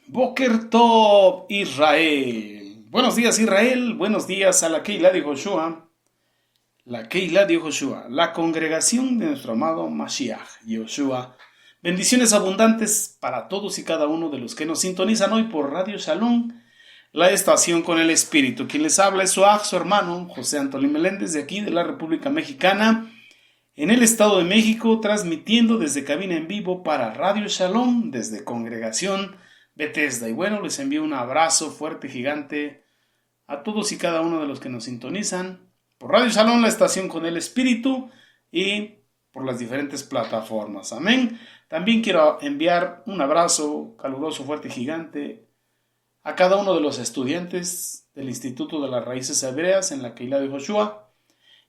Boker Tov, Israel. Buenos días, Israel. Buenos días a la Keilah de Joshua. La Keilah de Joshua, la congregación de nuestro amado Mashiach, Yoshua. Bendiciones abundantes para todos y cada uno de los que nos sintonizan hoy por Radio Shalom, la estación con el Espíritu. Quien les habla es su hermano, José Antolín Meléndez, de aquí de la República Mexicana, en el Estado de México, transmitiendo desde cabina en vivo para Radio Shalom, desde Congregación Bethesda. Y bueno, les envío un abrazo fuerte, gigante, a todos y cada uno de los que nos sintonizan por Radio Shalom, la estación con el Espíritu, y por las diferentes plataformas. Amén. También quiero enviar un abrazo caluroso, fuerte, gigante a cada uno de los estudiantes del Instituto de las Raíces Hebreas en la Keilah de Joshua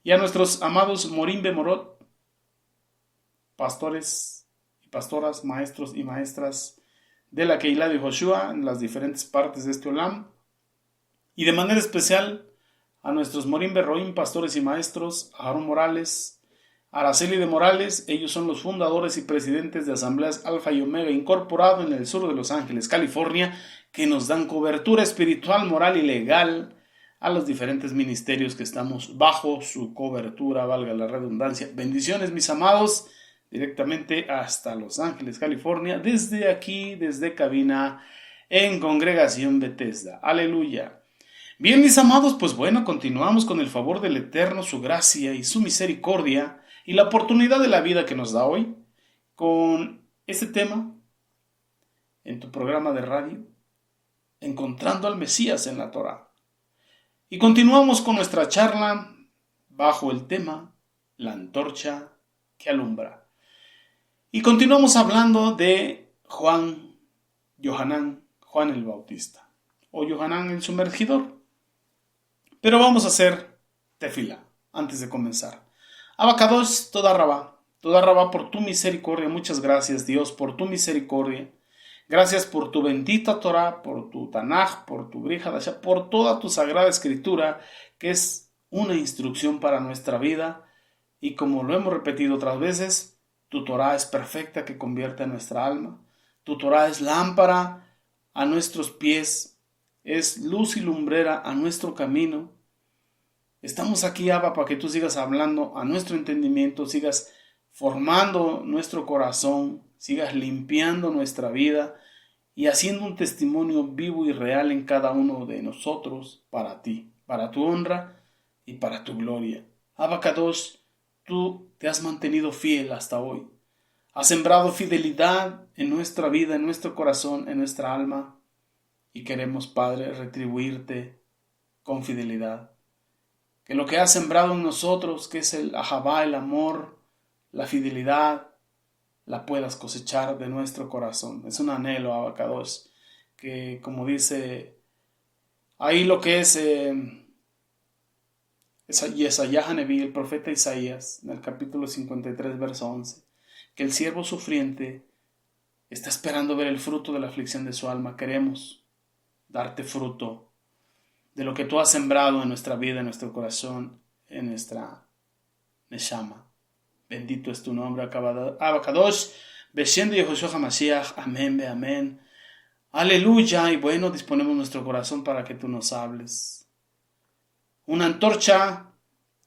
y a nuestros amados Morim Bemorot, pastores y pastoras, maestros y maestras de la Keilah de Joshua en las diferentes partes de este Olam, y de manera especial a nuestros Morim Berroim, pastores y maestros, a Aarón Morales, a Araceli de Morales. Ellos son los fundadores y presidentes de Asambleas Alfa y Omega Incorporado en el sur de Los Ángeles, California, que nos dan cobertura espiritual, moral y legal a los diferentes ministerios que estamos bajo su cobertura, valga la redundancia. Bendiciones, mis amados, directamente hasta Los Ángeles, California, desde aquí, desde cabina en Congregación Bethesda. Aleluya. Bien, mis amados, pues bueno, continuamos con el favor del Eterno, su gracia y su misericordia y la oportunidad de la vida que nos da hoy con este tema en tu programa de radio, Encontrando al Mesías en la Torá. Y continuamos con nuestra charla bajo el tema La antorcha que alumbra. Y continuamos hablando de Johanán el Bautista, o Johanán el Sumergidor. Pero vamos a hacer tefila antes de comenzar. Abacados, toda Rabá por tu misericordia. Muchas gracias, Dios, por tu misericordia. Gracias por tu bendita Torah, por tu Tanaj, por tu Brit Hadashah, por toda tu sagrada escritura, que es una instrucción para nuestra vida. Y como lo hemos repetido otras veces, tu Torah es perfecta, que convierte a nuestra alma. Tu Torah es lámpara a nuestros pies, es luz y lumbrera a nuestro camino. Estamos aquí, Abba, para que tú sigas hablando a nuestro entendimiento, sigas formando nuestro corazón, sigas limpiando nuestra vida y haciendo un testimonio vivo y real en cada uno de nosotros para ti, para tu honra y para tu gloria. Abba Kadosh, tú te has mantenido fiel hasta hoy. Has sembrado fidelidad en nuestra vida, en nuestro corazón, en nuestra alma, y queremos, Padre, retribuirte con fidelidad. Que lo que has sembrado en nosotros, que es el ahabá, el amor, la fidelidad, la puedas cosechar de nuestro corazón. Es un anhelo, Abacados, que como dice ahí lo que es Yesayah Haneví, el profeta Isaías, en el capítulo 53, verso 11, que el siervo sufriente está esperando ver el fruto de la aflicción de su alma. Queremos darte fruto de lo que tú has sembrado en nuestra vida, en nuestro corazón, en nuestra neshama. Bendito es tu nombre, Abacadosh, Beshem de Yehoshua HaMashiach, amén, amén. Aleluya. Y bueno, disponemos nuestro corazón para que tú nos hables. Una antorcha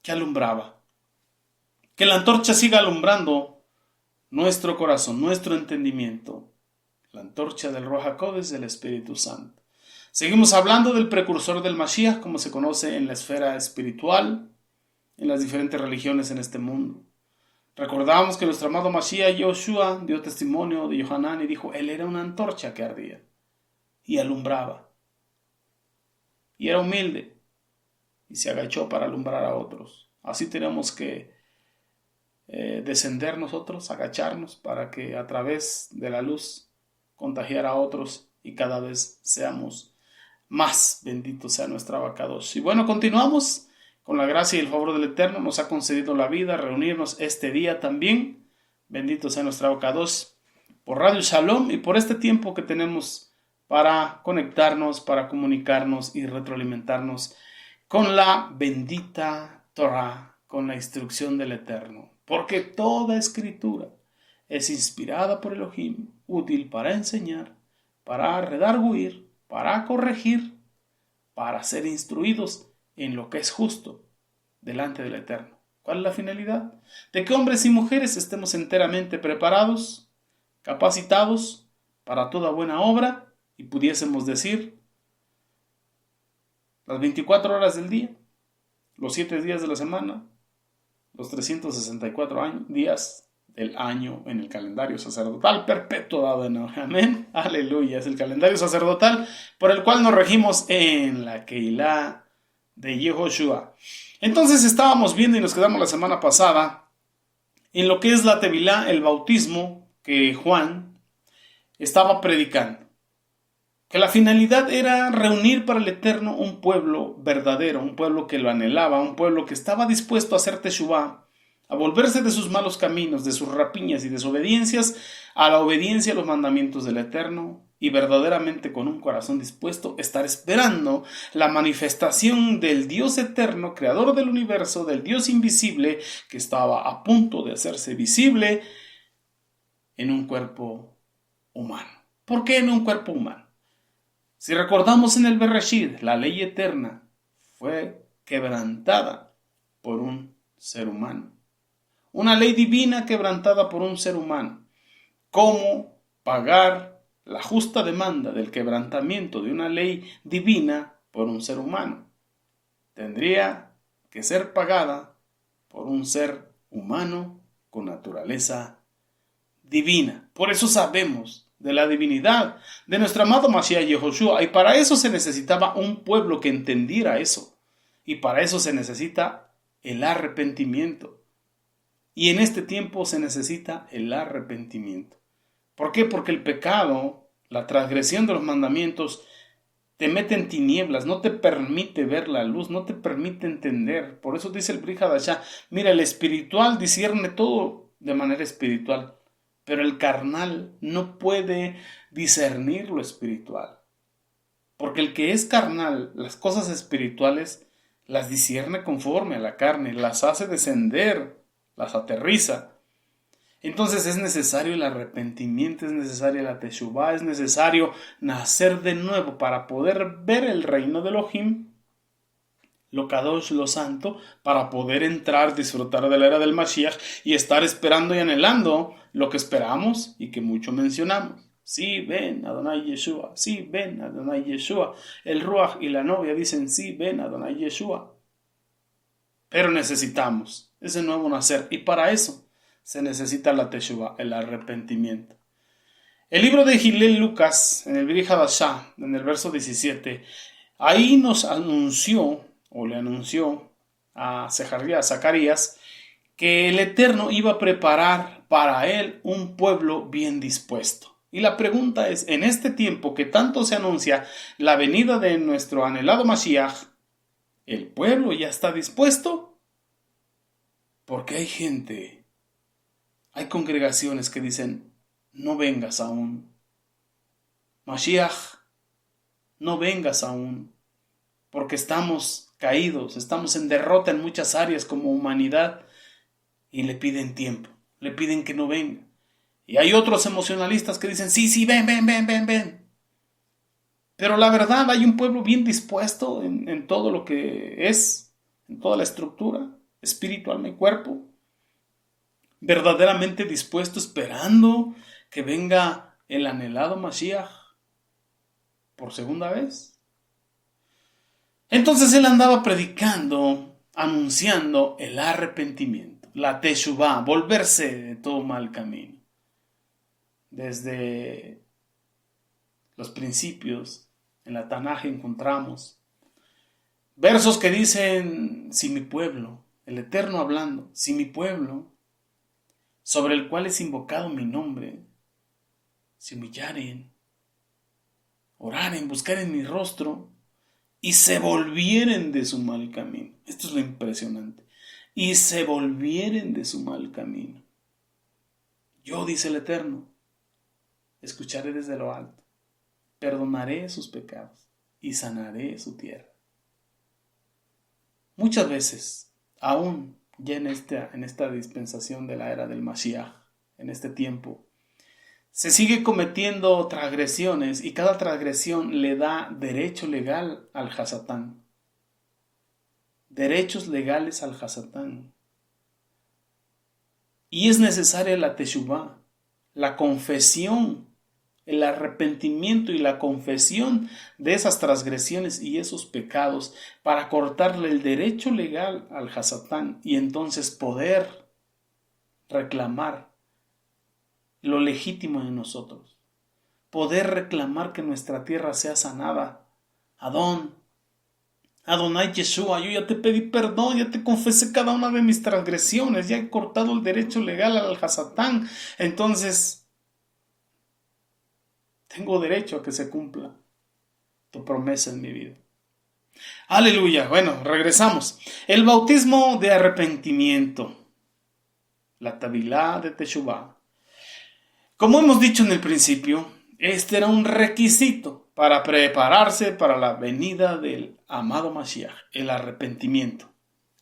que alumbraba. Que la antorcha siga alumbrando nuestro corazón, nuestro entendimiento. La antorcha del Ruach HaKodesh, del Espíritu Santo. Seguimos hablando del precursor del Mashiach, como se conoce en la esfera espiritual, en las diferentes religiones en este mundo. Recordamos que nuestro amado Mashiach, Yoshua, dio testimonio de Johanán y dijo, él era una antorcha que ardía y alumbraba. Y era humilde y se agachó para alumbrar a otros. Así tenemos que descender nosotros, agacharnos para que a través de la luz contagiar a otros y cada vez seamos más. Bendito sea nuestro Abacados. Y bueno, continuamos con la gracia y el favor del Eterno. Nos ha concedido la vida, reunirnos este día también. Bendito sea nuestro Abacados por Radio Shalom y por este tiempo que tenemos para conectarnos, para comunicarnos y retroalimentarnos con la bendita Torah, con la instrucción del Eterno. Porque toda escritura es inspirada por Elohim, útil para enseñar, para redarguir, para corregir, para ser instruidos en lo que es justo delante del Eterno. ¿Cuál es la finalidad? De que hombres y mujeres estemos enteramente preparados, capacitados para toda buena obra y pudiésemos decir las 24 horas del día, los 7 días de la semana, los 364 días del año en el calendario sacerdotal perpetuo dado en hoy. Amén. Aleluya. Es el calendario sacerdotal por el cual nos regimos en la Keilah de Yehoshua. Entonces estábamos viendo y nos quedamos la semana pasada en lo que es la Tevilá, el bautismo que Juan estaba predicando. Que la finalidad era reunir para el Eterno un pueblo verdadero, un pueblo que lo anhelaba, un pueblo que estaba dispuesto a hacer teshuvá, a volverse de sus malos caminos, de sus rapiñas y desobediencias, a la obediencia a los mandamientos del Eterno, y verdaderamente con un corazón dispuesto estar esperando la manifestación del Dios eterno, creador del universo, del Dios invisible, que estaba a punto de hacerse visible en un cuerpo humano. ¿Por qué en un cuerpo humano? Si recordamos en el Bereshit, la ley eterna fue quebrantada por un ser humano. Una ley divina quebrantada por un ser humano. ¿Cómo pagar la justa demanda del quebrantamiento de una ley divina por un ser humano? Tendría que ser pagada por un ser humano con naturaleza divina. Por eso sabemos de la divinidad de nuestro amado Mashiach Yehoshua, y para eso se necesitaba un pueblo que entendiera eso, y para eso se necesita el arrepentimiento, y en este tiempo se necesita el arrepentimiento. ¿Por qué? Porque el pecado, la transgresión de los mandamientos, te mete en tinieblas, no te permite ver la luz, no te permite entender. Por eso dice el Brit Hadashah, mira, el espiritual discierne todo de manera espiritual, pero el carnal no puede discernir lo espiritual. Porque el que es carnal, las cosas espirituales, las discierne conforme a la carne, las hace descender, las aterriza. Entonces es necesario el arrepentimiento, es necesaria la teshuvá, es necesario nacer de nuevo para poder ver el reino de Elohim, lo Kadosh, lo santo, para poder entrar, disfrutar de la era del Mashiach y estar esperando y anhelando lo que esperamos y que mucho mencionamos. Sí, ven Adonai Yeshua, sí, ven Adonai Yeshua. El Ruach y la novia dicen, sí, ven Adonai Yeshua. Pero necesitamos ese nuevo nacer, y para eso se necesita la teshuvá, el arrepentimiento. El libro de Hillel Lucas, en el Brit Hadashah, en el verso 17, ahí nos anunció, o le anunció a Zacarías, que el Eterno iba a preparar para él un pueblo bien dispuesto. Y la pregunta es, en este tiempo que tanto se anuncia la venida de nuestro anhelado Mashiach, ¿el pueblo ya está dispuesto? Porque hay gente, hay congregaciones que dicen, no vengas aún. Mashiach, no vengas aún. Porque estamos caídos, estamos en derrota en muchas áreas como humanidad, y le piden tiempo, le piden que no venga. Y hay otros emocionalistas que dicen, sí, ven. Pero la verdad, hay un pueblo bien dispuesto en todo lo que es, en toda la estructura, espíritu, alma y cuerpo, verdaderamente dispuesto, esperando que venga el anhelado Mashiach por segunda vez. Entonces él andaba predicando, anunciando el arrepentimiento, la teshuvá, volverse de todo mal camino. Desde los principios, en la Tanaj encontramos versos que dicen, si mi pueblo, el Eterno hablando, si mi pueblo, sobre el cual es invocado mi nombre, se humillaren, oraren, buscaren mi rostro, y se volvieren de su mal camino. Esto es lo impresionante. Y se volvieren de su mal camino. Yo, dice el Eterno, escucharé desde lo alto, perdonaré sus pecados y sanaré su tierra. Muchas veces, aún ya en esta dispensación de la era del Mashiach, en este tiempo, Se sigue cometiendo transgresiones y cada transgresión le da derecho legal al Hasatán. Derechos legales al Hasatán. Y es necesaria la teshuvá, la confesión, el arrepentimiento y la confesión de esas transgresiones y esos pecados para cortarle el derecho legal al Hasatán y entonces poder reclamar lo legítimo en nosotros. Poder reclamar que nuestra tierra sea sanada. Adonai Yeshua, yo ya te pedí perdón, ya te confesé cada una de mis transgresiones, ya he cortado el derecho legal al Hasatán, entonces tengo derecho a que se cumpla tu promesa en mi vida. Aleluya. Bueno, regresamos. El bautismo de arrepentimiento, la Tabilá de Teshuvá. Como hemos dicho en el principio, este era un requisito para prepararse para la venida del amado Mashiach, el arrepentimiento.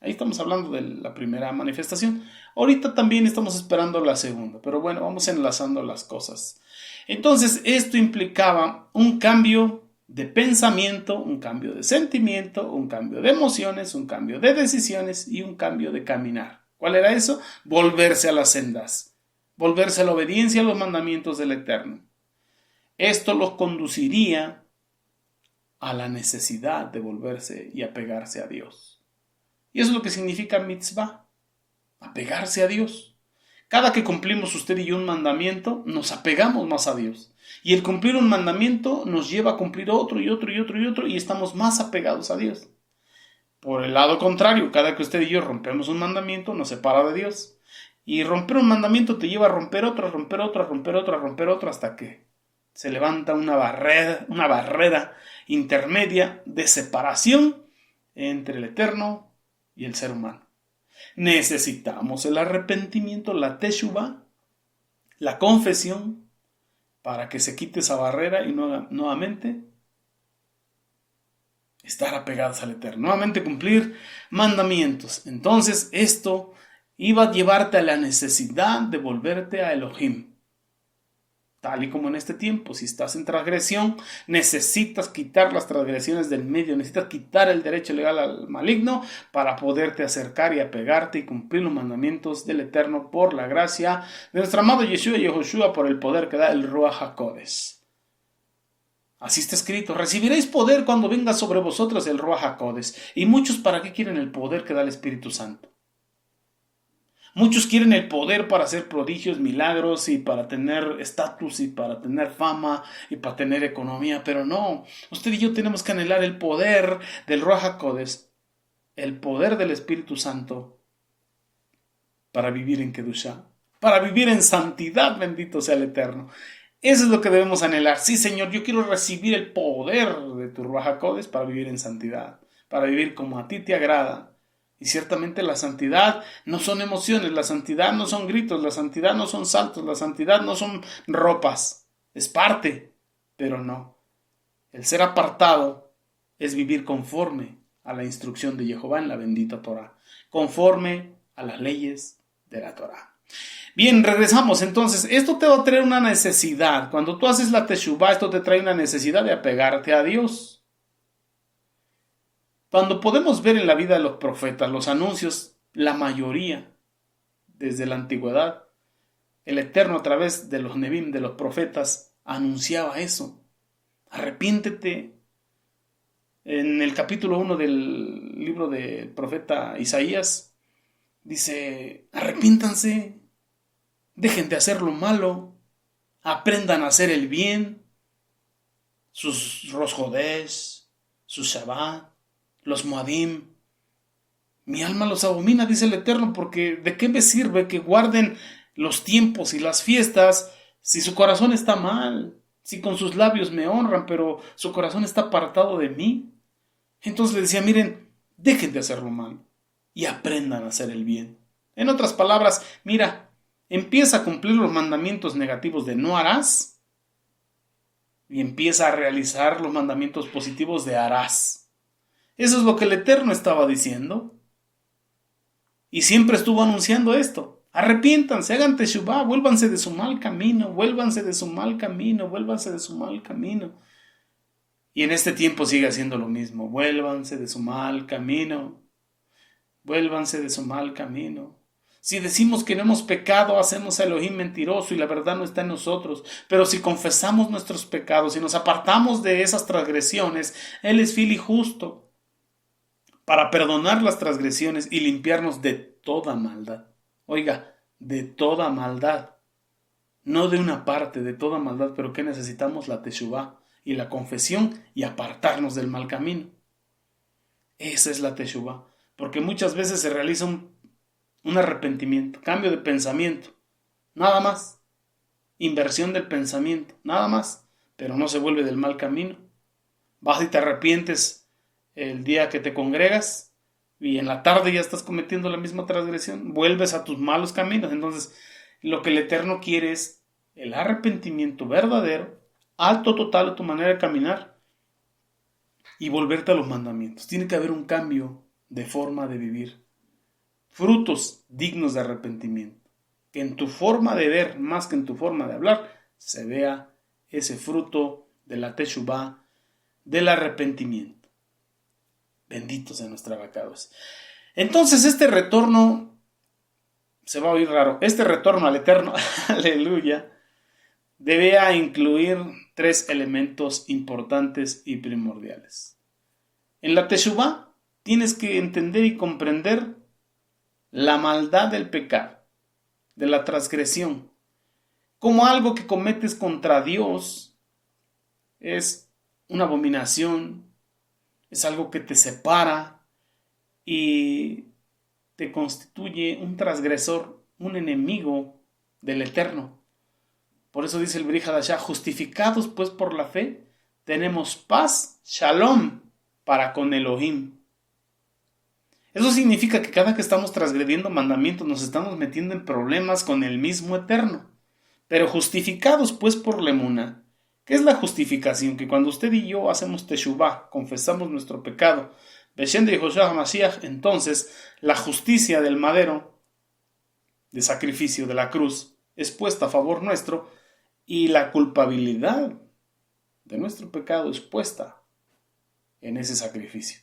Ahí estamos hablando de la primera manifestación. Ahorita también estamos esperando la segunda, pero bueno, vamos enlazando las cosas. Entonces, esto implicaba un cambio de pensamiento, un cambio de sentimiento, un cambio de emociones, un cambio de decisiones y un cambio de caminar. ¿Cuál era eso? Volverse a las sendas, volverse a la obediencia a los mandamientos del Eterno. Esto los conduciría a la necesidad de volverse y apegarse a Dios. Y eso es lo que significa mitzvah, apegarse a Dios. Cada que cumplimos usted y yo un mandamiento, nos apegamos más a Dios. Y el cumplir un mandamiento nos lleva a cumplir otro y otro y otro y otro y estamos más apegados a Dios. Por el lado contrario, cada que usted y yo rompemos un mandamiento, nos separa de Dios. Y romper un mandamiento te lleva a romper otro, a romper otro, a romper otro, a romper otro, hasta que se levanta una barrera intermedia de separación entre el Eterno y el ser humano. Necesitamos el arrepentimiento, la teshuvá, la confesión, para que se quite esa barrera y nuevamente estar apegados al Eterno, nuevamente cumplir mandamientos. Entonces esto iba a llevarte a la necesidad de volverte a Elohim. Tal y como en este tiempo, si estás en transgresión, necesitas quitar las transgresiones del medio, necesitas quitar el derecho legal al maligno para poderte acercar y apegarte y cumplir los mandamientos del Eterno por la gracia de nuestro amado Yeshua y Yehoshua, por el poder que da el Ruach HaKodesh. Así está escrito: recibiréis poder cuando venga sobre vosotros el Ruach HaKodesh. ¿Y muchos para qué quieren el poder que da el Espíritu Santo? Muchos quieren el poder para hacer prodigios, milagros y para tener estatus y para tener fama y para tener economía, pero no, usted y yo tenemos que anhelar el poder del Ruach HaKodesh, el poder del Espíritu Santo para vivir en Kedushá, para vivir en santidad, bendito sea el Eterno. Eso es lo que debemos anhelar. Sí, Señor, yo quiero recibir el poder de tu Ruach HaKodesh para vivir en santidad, para vivir como a ti te agrada. Y ciertamente la santidad no son emociones, la santidad no son gritos, la santidad no son saltos, la santidad no son ropas. Es parte, pero no. El ser apartado es vivir conforme a la instrucción de Jehová en la bendita Torah, conforme a las leyes de la Torah. Bien, regresamos. Entonces, esto te va a traer una necesidad. Cuando tú haces la teshuvá, esto te trae una necesidad de apegarte a Dios. Cuando podemos ver en la vida de los profetas, los anuncios, la mayoría, desde la antigüedad, el Eterno a través de los Nebim, de los profetas, anunciaba eso. Arrepiéntete. En el capítulo 1 del libro del profeta Isaías, dice: arrepiéntanse, dejen de hacer lo malo, aprendan a hacer el bien, sus Rosh Hodesh, sus Shabbat, los Moadim. Mi alma los abomina, dice el Eterno, porque ¿de qué me sirve que guarden los tiempos y las fiestas si su corazón está mal? Si con sus labios me honran, pero su corazón está apartado de mí. Entonces le decía: miren, dejen de hacerlo mal y aprendan a hacer el bien. En otras palabras, mira, empieza a cumplir los mandamientos negativos de no harás y empieza a realizar los mandamientos positivos de harás. Eso es lo que el Eterno estaba diciendo. Y siempre estuvo anunciando esto. Arrepiéntanse, hagan teshuvá, vuélvanse de su mal camino, vuélvanse de su mal camino, vuélvanse de su mal camino. Y en este tiempo sigue haciendo lo mismo, vuélvanse de su mal camino, vuélvanse de su mal camino. Si decimos que no hemos pecado, hacemos a Elohim mentiroso y la verdad no está en nosotros. Pero si confesamos nuestros pecados y nos apartamos de esas transgresiones, Él es fiel y justo para perdonar las transgresiones y limpiarnos de toda maldad. Oiga, de toda maldad. No de una parte, de toda maldad, pero que necesitamos la teshuvá y la confesión y apartarnos del mal camino. Esa es la teshuvá, porque muchas veces se realiza un arrepentimiento, cambio de pensamiento, nada más, inversión del pensamiento, nada más, pero no se vuelve del mal camino. Vas y te arrepientes el día que te congregas y en la tarde ya estás cometiendo la misma transgresión, vuelves a tus malos caminos. Entonces, lo que el Eterno quiere es el arrepentimiento verdadero, alto total a tu manera de caminar y volverte a los mandamientos. Tiene que haber un cambio de forma de vivir. Frutos dignos de arrepentimiento. Que en tu forma de ver, más que en tu forma de hablar, se vea ese fruto de la teshuvá, del arrepentimiento. Bendito sea nuestro abacados. Entonces este retorno, se va a oír raro, este retorno al Eterno, aleluya, debe incluir 3 elementos importantes y primordiales. En la teshuvá tienes que entender y comprender la maldad del pecado, de la transgresión, como algo que cometes contra Dios, es una abominación, es algo que te separa y te constituye un transgresor, un enemigo del Eterno. Por eso dice el Brit Hadashah, justificados pues por la fe, tenemos paz, shalom, para con Elohim. Eso significa que cada que estamos transgrediendo mandamientos nos estamos metiendo en problemas con el mismo Eterno. Pero justificados pues por la emuná. ¿Qué es la justificación? Que cuando usted y yo hacemos teshuvá, confesamos nuestro pecado, Beshem de Yehoshua HaMashiach, entonces la justicia del madero de sacrificio de la cruz es puesta a favor nuestro y la culpabilidad de nuestro pecado es puesta en ese sacrificio.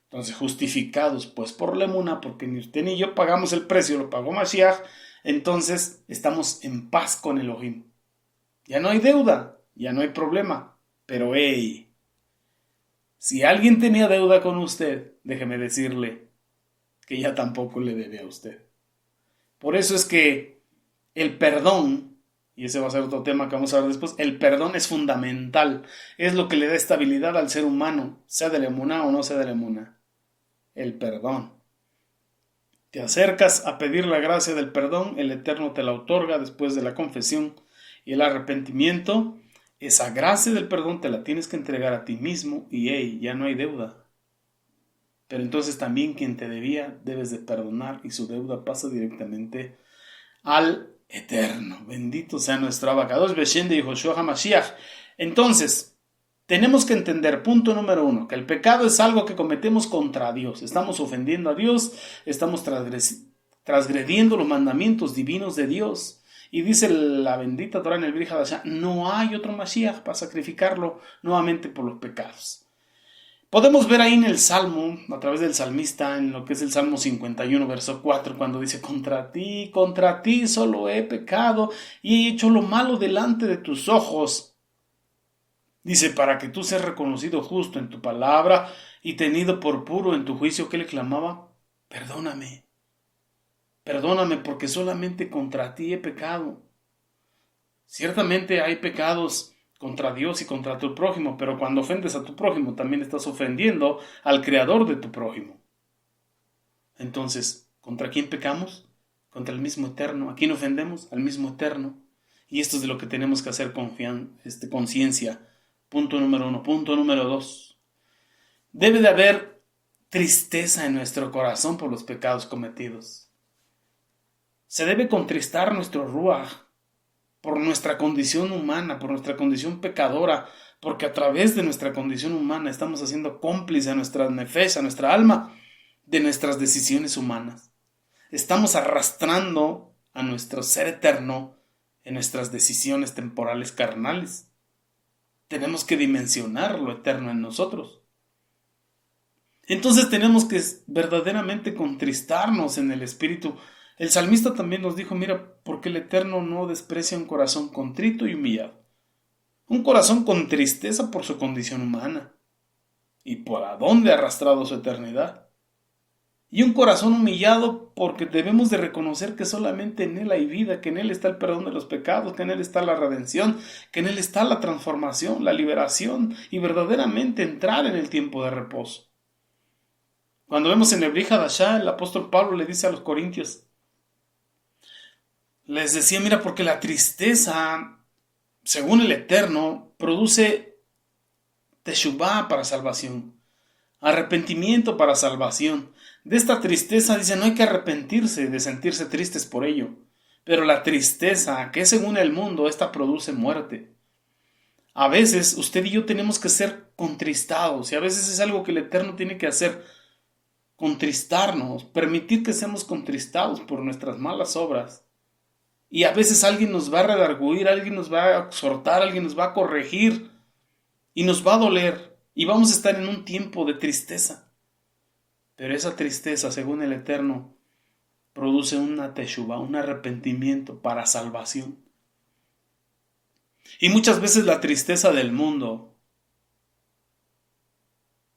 Entonces, justificados pues por la emuná, porque ni usted ni yo pagamos el precio, lo pagó Mashiach, entonces estamos en paz con Elohim. Ya no hay deuda. Ya no hay problema, pero hey, si alguien tenía deuda con usted, déjeme decirle que ya tampoco le debe a usted. Por eso es que el perdón, y ese va a ser otro tema que vamos a ver después, el perdón es fundamental, es lo que le da estabilidad al ser humano, sea de la emuná o no sea de la emuná. El perdón. Te acercas a pedir la gracia del perdón, el Eterno te la otorga después de la confesión y el arrepentimiento. Esa gracia del perdón te la tienes que entregar a ti mismo y hey, ya no hay deuda. Pero entonces también quien te debía debes de perdonar y su deuda pasa directamente al Eterno. Bendito sea nuestro abacados, Beshem de Yehoshua HaMashiach. Entonces, tenemos que entender, punto número 1, que el pecado es algo que cometemos contra Dios. Estamos ofendiendo a Dios, estamos transgrediendo los mandamientos divinos de Dios. Y dice la bendita Torah en el Brit Hadashah, no hay otro Mashiach para sacrificarlo nuevamente por los pecados. Podemos ver ahí en el Salmo, a través del salmista, en lo que es el Salmo 51, verso 4, cuando dice, contra ti solo he pecado y he hecho lo malo delante de tus ojos. Dice, para que tú seas reconocido justo en tu palabra y tenido por puro en tu juicio, que le clamaba, perdóname. Perdóname porque solamente contra ti he pecado. Ciertamente hay pecados contra Dios y contra tu prójimo, pero cuando ofendes a tu prójimo también estás ofendiendo al creador de tu prójimo. Entonces, ¿contra quién pecamos? Contra el mismo Eterno. ¿A quién ofendemos? Al mismo Eterno. Y esto es de lo que tenemos que hacer conciencia. Punto número 1. Punto número 2. Debe de haber tristeza en nuestro corazón por los pecados cometidos. Se debe contristar nuestro ruaj por nuestra condición humana, por nuestra condición pecadora, porque a través de nuestra condición humana estamos haciendo cómplice a nuestra nefesh, a nuestra alma, de nuestras decisiones humanas. Estamos arrastrando a nuestro ser eterno en nuestras decisiones temporales carnales. Tenemos que dimensionar lo eterno en nosotros. Entonces tenemos que verdaderamente contristarnos en el espíritu. El salmista también nos dijo, mira, porque el Eterno no desprecia un corazón contrito y humillado. Un corazón con tristeza por su condición humana y por a dónde ha arrastrado su eternidad. Y un corazón humillado porque debemos de reconocer que solamente en Él hay vida, que en Él está el perdón de los pecados, que en Él está la redención, que en Él está la transformación, la liberación y verdaderamente entrar en el tiempo de reposo. Cuando vemos en el Brit Hadashah, el apóstol Pablo le dice a los corintios, les decía, mira, porque la tristeza, según el Eterno, produce teshuvá para salvación, arrepentimiento para salvación. De esta tristeza, dice, no hay que arrepentirse de sentirse tristes por ello, pero la tristeza, que es según el mundo, esta produce muerte. A veces usted y yo tenemos que ser contristados, y a veces es algo que el Eterno tiene que hacer, contristarnos, permitir que seamos contristados por nuestras malas obras. Y a veces alguien nos va a redarguir, alguien nos va a exhortar, alguien nos va a corregir y nos va a doler y vamos a estar en un tiempo de tristeza. Pero esa tristeza, según el Eterno, produce una teshuvá, un arrepentimiento para salvación. Y muchas veces la tristeza del mundo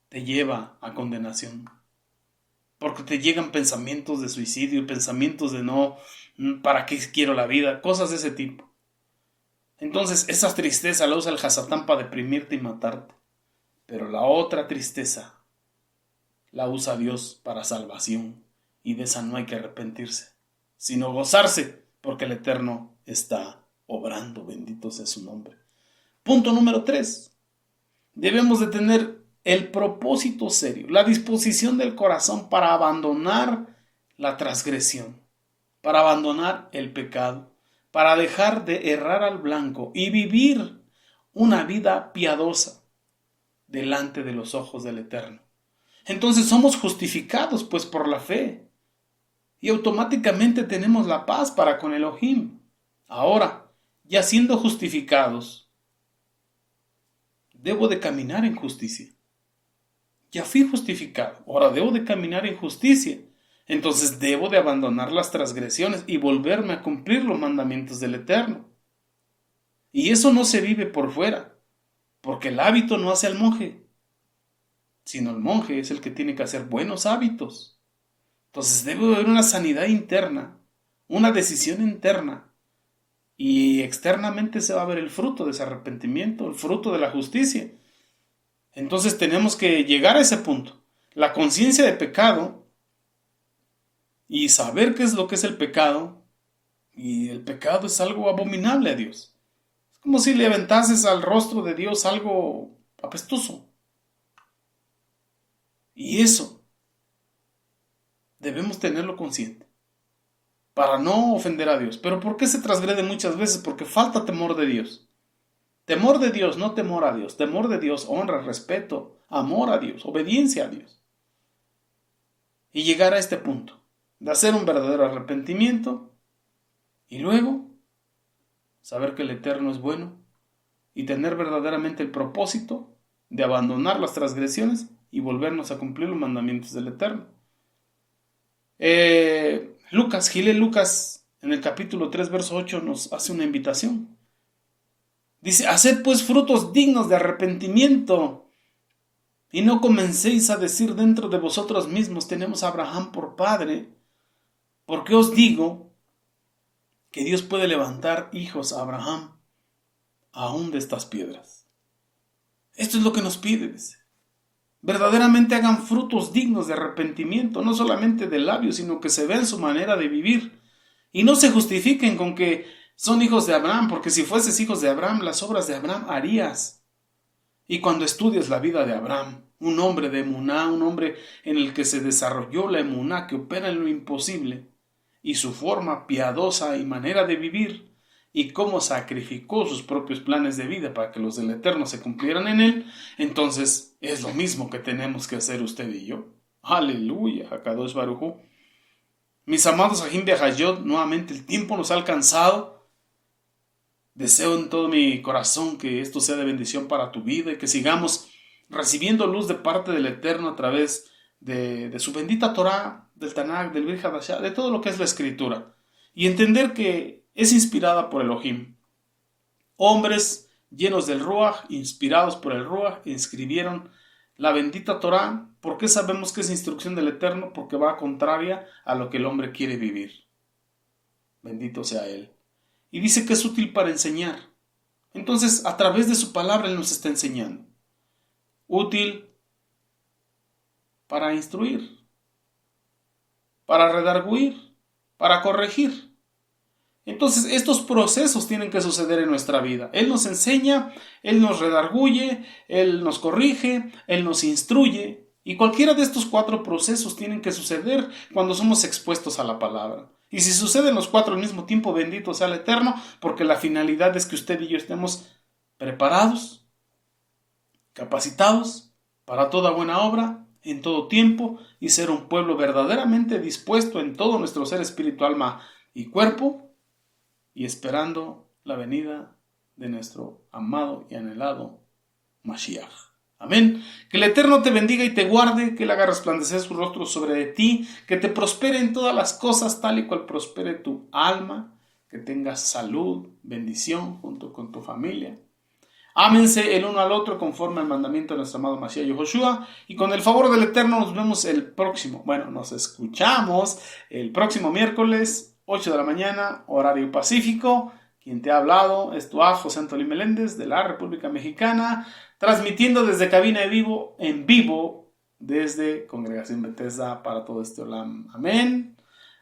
te lleva a condenación. Porque te llegan pensamientos de suicidio, pensamientos de no, ¿para qué quiero la vida? Cosas de ese tipo. Entonces, esa tristeza la usa el Hasatán para deprimirte y matarte. Pero la otra tristeza la usa Dios para salvación. Y de esa no hay que arrepentirse, sino gozarse, porque el Eterno está obrando. Bendito sea su nombre. Punto número 3. Debemos de tener el propósito serio, la disposición del corazón para abandonar la transgresión, para abandonar el pecado, para dejar de errar al blanco y vivir una vida piadosa delante de los ojos del Eterno. Entonces somos justificados pues por la fe y automáticamente tenemos la paz para con Elohim. Ahora, ya siendo justificados, debo de caminar en justicia. Ya fui justificado, ahora debo de caminar en justicia. Entonces debo de abandonar las transgresiones y volverme a cumplir los mandamientos del Eterno. Y eso no se vive por fuera, porque el hábito no hace al monje, sino el monje es el que tiene que hacer buenos hábitos. Entonces debe haber una sanidad interna, una decisión interna, y externamente se va a ver el fruto de ese arrepentimiento, el fruto de la justicia. Entonces tenemos que llegar a ese punto. La conciencia de pecado y saber qué es lo que es el pecado. Y el pecado es algo abominable a Dios. Es como si le aventases al rostro de Dios algo apestoso. Y eso debemos tenerlo consciente para no ofender a Dios. ¿Pero por qué se transgrede muchas veces? Porque falta temor de Dios. Temor de Dios, no temor a Dios. Temor de Dios, honra, respeto, amor a Dios, obediencia a Dios. Y llegar a este punto de hacer un verdadero arrepentimiento y luego saber que el Eterno es bueno y tener verdaderamente el propósito de abandonar las transgresiones y volvernos a cumplir los mandamientos del Eterno. Gilel Lucas, en el capítulo 3, verso 8, nos hace una invitación. Dice, haced pues frutos dignos de arrepentimiento y no comencéis a decir dentro de vosotros mismos, tenemos a Abraham por padre, porque os digo que Dios puede levantar hijos a Abraham aún de estas piedras. Esto es lo que nos pide, dice. Verdaderamente hagan frutos dignos de arrepentimiento, no solamente de labios, sino que se vean su manera de vivir y no se justifiquen con que son hijos de Abraham, porque si fueses hijos de Abraham, las obras de Abraham harías. Y cuando estudias la vida de Abraham, un hombre de emuná, un hombre en el que se desarrolló la emuná, que opera en lo imposible, y su forma piadosa y manera de vivir, y cómo sacrificó sus propios planes de vida para que los del Eterno se cumplieran en él, entonces es lo mismo que tenemos que hacer usted y yo. Aleluya, Hakadosh Baruj Hu. Mis amados Ajim Behayot, nuevamente el tiempo nos ha alcanzado. Deseo en todo mi corazón que esto sea de bendición para tu vida y que sigamos recibiendo luz de parte del Eterno a través de su bendita Torah, del Tanakh, del Brit Hadashah, de todo lo que es la Escritura. Y entender que es inspirada por Elohim. Hombres llenos del Ruach, inspirados por el Ruach, escribieron la bendita Torah. ¿Por qué sabemos que es instrucción del Eterno? Porque va contraria a lo que el hombre quiere vivir. Bendito sea Él. Y dice que es útil para enseñar. Entonces, a través de su palabra Él nos está enseñando. Útil para instruir, para redarguir, para corregir. Entonces, estos procesos tienen que suceder en nuestra vida. Él nos enseña, Él nos redarguye, Él nos corrige, Él nos instruye. Y cualquiera de estos 4 procesos tienen que suceder cuando somos expuestos a la palabra. Y si suceden los 4 al mismo tiempo, bendito sea el Eterno, porque la finalidad es que usted y yo estemos preparados, capacitados para toda buena obra, en todo tiempo, y ser un pueblo verdaderamente dispuesto en todo nuestro ser, espíritu, alma y cuerpo, y esperando la venida de nuestro amado y anhelado Mashiach. Amén. Que el Eterno te bendiga y te guarde, que Él haga resplandecer su rostro sobre ti, que te prospere en todas las cosas tal y cual prospere tu alma, que tengas salud, bendición junto con tu familia. Ámense el uno al otro conforme al mandamiento de nuestro amado Mashiach Yahushua, y con el favor del Eterno nos vemos nos escuchamos el próximo miércoles, 8 de la mañana, horario pacífico. Quien te ha hablado es tu José Antolín Meléndez de la República Mexicana, transmitiendo desde cabina en vivo desde Congregación Bethesda para todo este Olam. Amén.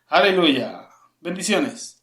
Aleluya. Bendiciones.